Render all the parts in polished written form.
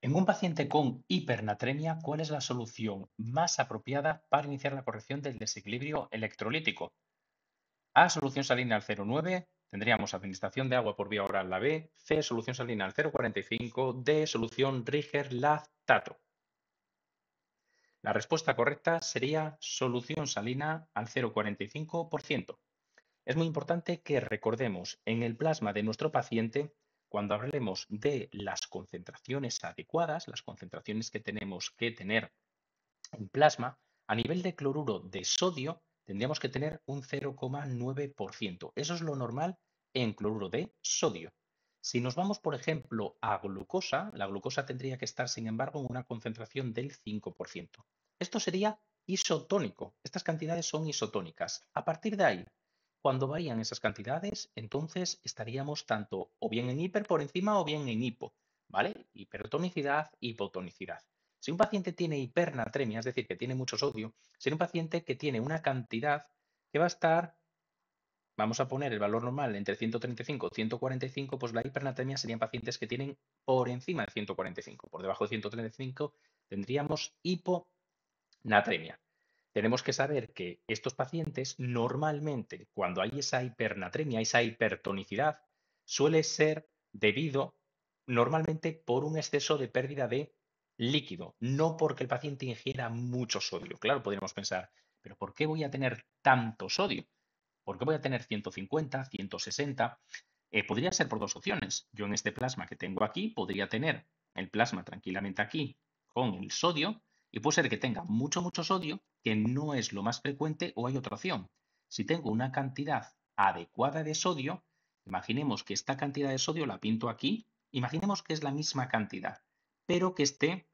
En un paciente con hipernatremia, ¿cuál es la solución más apropiada para iniciar la corrección del desequilibrio electrolítico? A, solución salina al 0,9, tendríamos administración de agua por vía oral la B, C, solución salina al 0,45, D, solución Riger-lactato. La respuesta correcta sería solución salina al 0,45%. Es muy importante que recordemos en el plasma de nuestro paciente, cuando hablemos de las concentraciones adecuadas, las concentraciones que tenemos que tener en plasma, a nivel de cloruro de sodio, tendríamos que tener un 0,9%. Eso es lo normal en cloruro de sodio. Si nos vamos, por ejemplo, a glucosa, la glucosa tendría que estar, sin embargo, en una concentración del 5%. Esto sería isotónico. Estas cantidades son isotónicas. A partir de ahí, cuando varían esas cantidades, entonces estaríamos tanto o bien en hiper por encima o bien en hipo, ¿vale? Hipertonicidad, hipotonicidad. Si un paciente tiene hipernatremia, es decir, que tiene mucho sodio, sería un paciente que tiene una cantidad que va a estar, vamos a poner el valor normal entre 135 y 145, pues la hipernatremia serían pacientes que tienen por encima de 145. Por debajo de 135 tendríamos hiponatremia. Tenemos que saber que estos pacientes normalmente, cuando hay esa hipernatremia, esa hipertonicidad, suele ser debido normalmente por un exceso de pérdida de líquido, no porque el paciente ingiera mucho sodio. Claro, podríamos pensar, pero ¿por qué voy a tener tanto sodio? ¿Por qué voy a tener 150, 160? Podría ser por dos opciones. Yo en este plasma que tengo aquí podría tener el plasma tranquilamente aquí con el sodio y puede ser que tenga mucho, mucho sodio, que no es lo más frecuente, o hay otra opción. Si tengo una cantidad adecuada de sodio, imaginemos que esta cantidad de sodio la pinto aquí, imaginemos que es la misma cantidad, pero que esté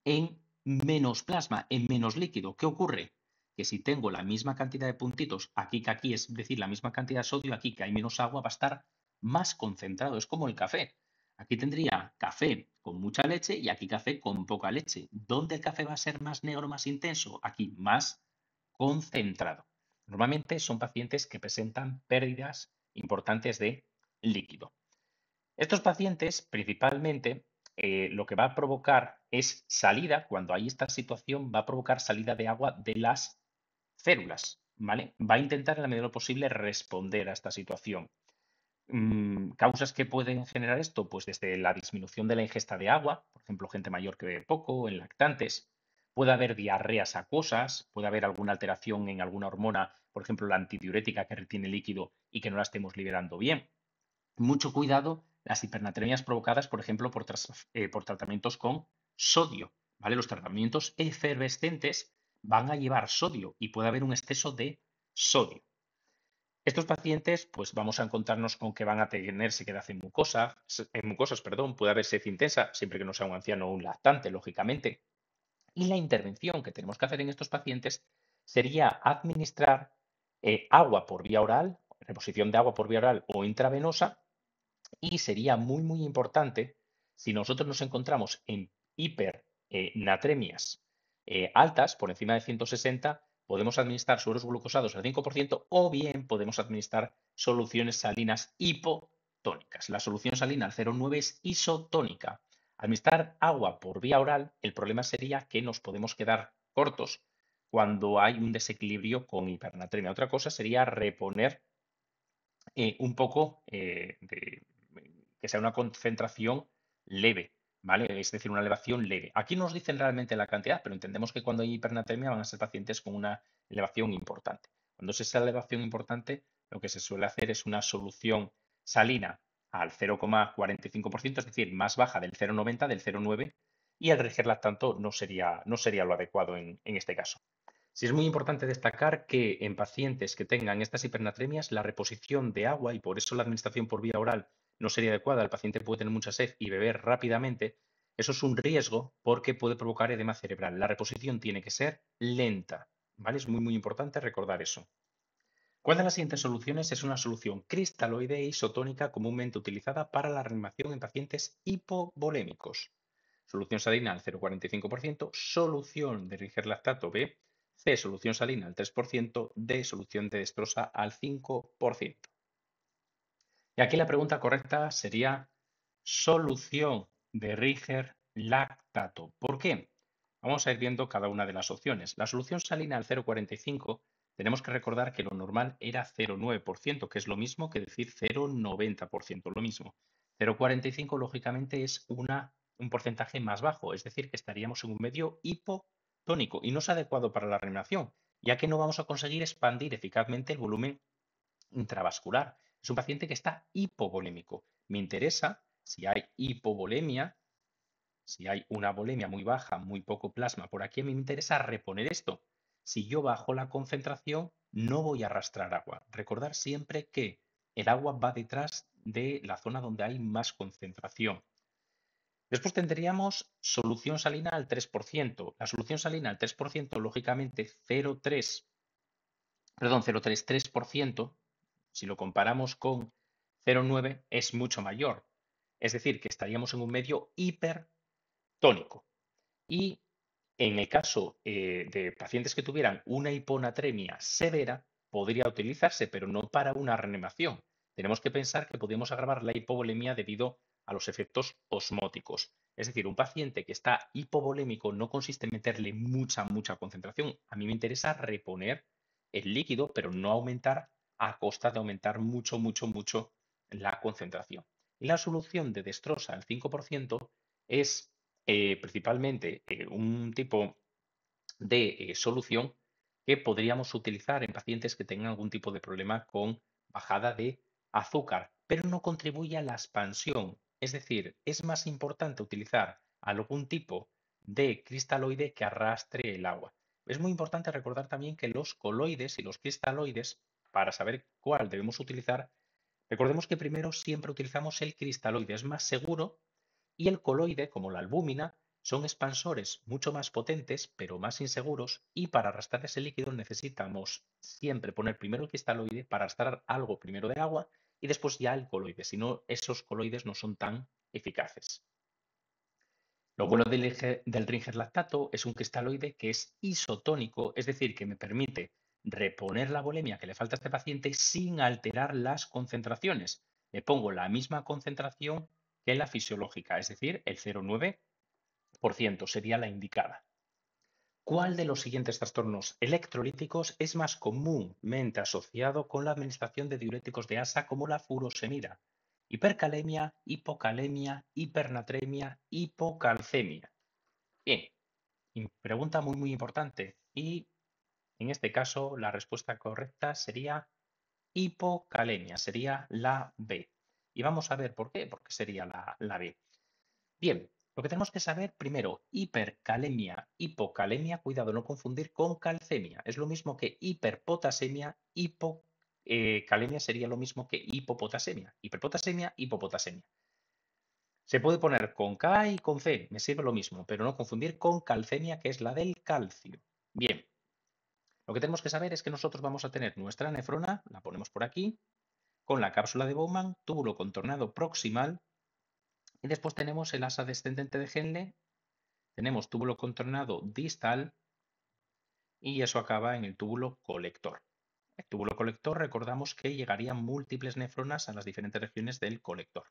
en menos plasma, en menos líquido. ¿Qué ocurre? Que si tengo la misma cantidad de puntitos aquí que aquí, es decir, la misma cantidad de sodio, aquí que hay menos agua, va a estar más concentrado. Es como el café. Aquí tendría café con mucha leche y aquí café con poca leche. ¿Dónde el café va a ser más negro, más intenso? Aquí, más concentrado. Normalmente son pacientes que presentan pérdidas importantes de líquido. Estos pacientes, principalmente, lo que va a provocar es salida, cuando hay esta situación, va a provocar salida de agua de las células, ¿vale? Va a intentar en la medida de lo posible responder a esta situación. ¿Causas que pueden generar esto? Pues desde la disminución de la ingesta de agua, por ejemplo, gente mayor que bebe poco, en lactantes. Puede haber diarreas acuosas, puede haber alguna alteración en alguna hormona, por ejemplo, la antidiurética que retiene líquido y que no la estemos liberando bien. Mucho cuidado las hipernatremias provocadas, por ejemplo, por tratamientos con sodio, ¿vale? Los tratamientos efervescentes van a llevar sodio y puede haber un exceso de sodio. Estos pacientes, pues vamos a encontrarnos con que van a tener sequedad en mucosas, perdón, puede haber sed intensa, siempre que no sea un anciano o un lactante, lógicamente. Y la intervención que tenemos que hacer en estos pacientes sería administrar agua por vía oral, reposición de agua por vía oral o intravenosa, y sería muy, muy importante si nosotros nos encontramos en hipernatremias altas, por encima de 160, podemos administrar sueros glucosados al 5% o bien podemos administrar soluciones salinas hipotónicas. La solución salina al 0,9 es isotónica. Administrar agua por vía oral, el problema sería que nos podemos quedar cortos cuando hay un desequilibrio con hipernatremia. Otra cosa sería reponer un poco que sea una concentración leve, ¿vale? Es decir, una elevación leve. Aquí no nos dicen realmente la cantidad, pero entendemos que cuando hay hipernatremia van a ser pacientes con una elevación importante. Cuando es esa elevación importante, lo que se suele hacer es una solución salina al 0,45%, es decir, más baja del 0,90, del 0,9, y el rigerlactato no sería lo adecuado en este caso. Sí es muy importante destacar que en pacientes que tengan estas hipernatremias, la reposición de agua, y por eso la administración por vía oral no sería adecuada, el paciente puede tener mucha sed y beber rápidamente, eso es un riesgo porque puede provocar edema cerebral. La reposición tiene que ser lenta, ¿vale? Es muy, muy importante recordar eso. ¿Cuál de las siguientes soluciones es una solución cristaloide e isotónica comúnmente utilizada para la reanimación en pacientes hipovolémicos? Solución salina al 0,45%, solución de rigerlactato B, C, solución salina al 3%, D, solución de destrosa al 5%. Y aquí la pregunta correcta sería solución de Riger lactato. ¿Por qué? Vamos a ir viendo cada una de las opciones. La solución salina al 0,45, tenemos que recordar que lo normal era 0,9%, que es lo mismo que decir 0,90%, lo mismo. 0,45 lógicamente es un porcentaje más bajo, es decir, que estaríamos en un medio hipotónico y no es adecuado para la reanimación, ya que no vamos a conseguir expandir eficazmente el volumen intravascular. Es un paciente que está hipovolémico. Me interesa si hay hipovolemia, si hay una volemia muy baja, muy poco plasma por aquí, a mí me interesa reponer esto. Si yo bajo la concentración, no voy a arrastrar agua. Recordar siempre que el agua va detrás de la zona donde hay más concentración. Después tendríamos solución salina al 3%. La solución salina al 3%, lógicamente 0,3%, si lo comparamos con 0,9, es mucho mayor. Es decir, que estaríamos en un medio hipertónico. Y en el caso de pacientes que tuvieran una hiponatremia severa, podría utilizarse, pero no para una reanimación. Tenemos que pensar que podemos agravar la hipovolemia debido a los efectos osmóticos. Es decir, un paciente que está hipovolémico no consiste en meterle mucha concentración. A mí me interesa reponer el líquido, pero no aumentar a costa de aumentar mucho la concentración. Y la solución de destroza al 5% es principalmente un tipo de solución que podríamos utilizar en pacientes que tengan algún tipo de problema con bajada de azúcar, pero no contribuye a la expansión. Es decir, es más importante utilizar algún tipo de cristaloide que arrastre el agua. Es muy importante recordar también que los coloides y los cristaloides, para saber cuál debemos utilizar, recordemos que primero siempre utilizamos el cristaloide, es más seguro, y el coloide, como la albúmina, son expansores mucho más potentes, pero más inseguros, y para arrastrar ese líquido necesitamos siempre poner primero el cristaloide para arrastrar algo primero de agua y después ya el coloide, si no, esos coloides no son tan eficaces. Lo bueno del Ringer lactato es un cristaloide que es isotónico, es decir, que me permite reponer la volemia que le falta a este paciente sin alterar las concentraciones. Le pongo la misma concentración que la fisiológica, es decir, el 0,9% sería la indicada. ¿Cuál de los siguientes trastornos electrolíticos es más comúnmente asociado con la administración de diuréticos de asa como la furosemida? Hipercalemia, hipocalemia, hipernatremia, hipocalcemia. Bien, pregunta muy importante. Y en este caso la respuesta correcta sería hipocalemia, sería la B. Y vamos a ver por qué, porque sería la B. Bien, lo que tenemos que saber primero, hipercalemia, hipocalemia, cuidado, no confundir con calcemia. Es lo mismo que hiperpotasemia, hipocalemia sería lo mismo que hipopotasemia. Hiperpotasemia, hipopotasemia. Se puede poner con K y con C, me sirve lo mismo, pero no confundir con calcemia, que es la del calcio. Bien, lo que tenemos que saber es que nosotros vamos a tener nuestra nefrona, la ponemos por aquí, con la cápsula de Bowman, túbulo contornado proximal, y después tenemos el asa descendente de Henle, tenemos túbulo contornado distal y eso acaba en el túbulo colector. El túbulo colector, recordamos que llegarían múltiples nefronas a las diferentes regiones del colector.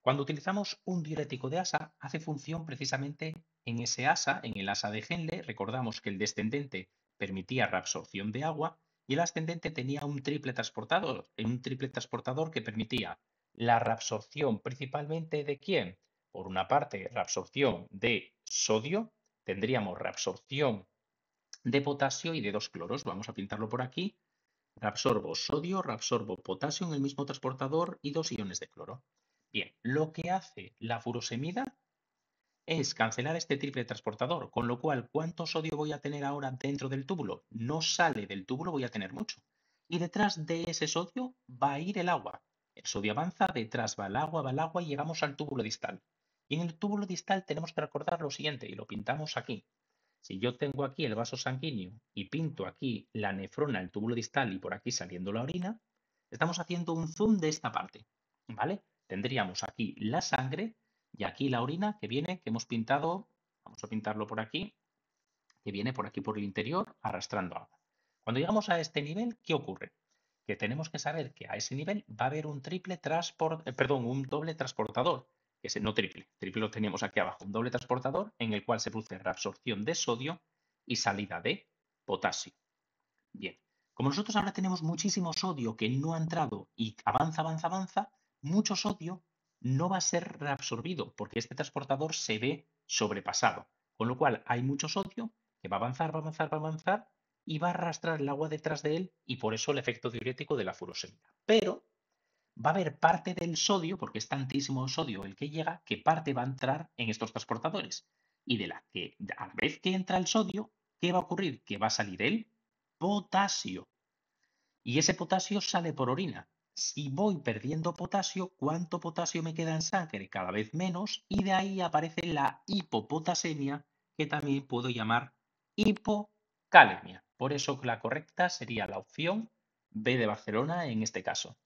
Cuando utilizamos un diurético de asa, hace función precisamente en ese asa, en el asa de Henle. Recordamos que el descendente permitía reabsorción de agua y el ascendente tenía un triple transportador que permitía la reabsorción principalmente de ¿quién? Por una parte, reabsorción de sodio, tendríamos reabsorción de potasio y de dos cloros. Vamos a pintarlo por aquí. Reabsorbo sodio, reabsorbo potasio en el mismo transportador y dos iones de cloro. Bien, lo que hace la furosemida es cancelar este triple transportador, con lo cual, ¿cuánto sodio voy a tener ahora dentro del túbulo? No sale del túbulo, voy a tener mucho. Y detrás de ese sodio va a ir el agua. El sodio avanza, detrás va el agua y llegamos al túbulo distal. Y en el túbulo distal tenemos que recordar lo siguiente, y lo pintamos aquí. Si yo tengo aquí el vaso sanguíneo y pinto aquí la nefrona, el túbulo distal y por aquí saliendo la orina, estamos haciendo un zoom de esta parte, ¿vale? Tendríamos aquí la sangre y aquí la orina que viene, que hemos pintado, vamos a pintarlo por aquí, que viene por aquí por el interior arrastrando agua. Cuando llegamos a este nivel, ¿qué ocurre? Que tenemos que saber que a ese nivel va a haber un doble transportador, es no triple. Triple lo teníamos aquí abajo, un doble transportador en el cual se produce reabsorción de sodio y salida de potasio. Bien, como nosotros ahora tenemos muchísimo sodio que no ha entrado y avanza, avanza, avanza, mucho sodio no va a ser reabsorbido porque este transportador se ve sobrepasado. Con lo cual hay mucho sodio que va a avanzar, va a avanzar, va a avanzar y va a arrastrar el agua detrás de él y por eso el efecto diurético de la furosemida. Pero va a haber parte del sodio, porque es tantísimo el sodio el que llega, que parte va a entrar en estos transportadores. Y de la que, a la vez que entra el sodio, ¿qué va a ocurrir? Que va a salir el potasio. Y ese potasio sale por orina. Si voy perdiendo potasio, ¿cuánto potasio me queda en sangre? Cada vez menos. Y de ahí aparece la hipopotasemia, que también puedo llamar hipocalemia. Por eso la correcta sería la opción B de Barcelona en este caso.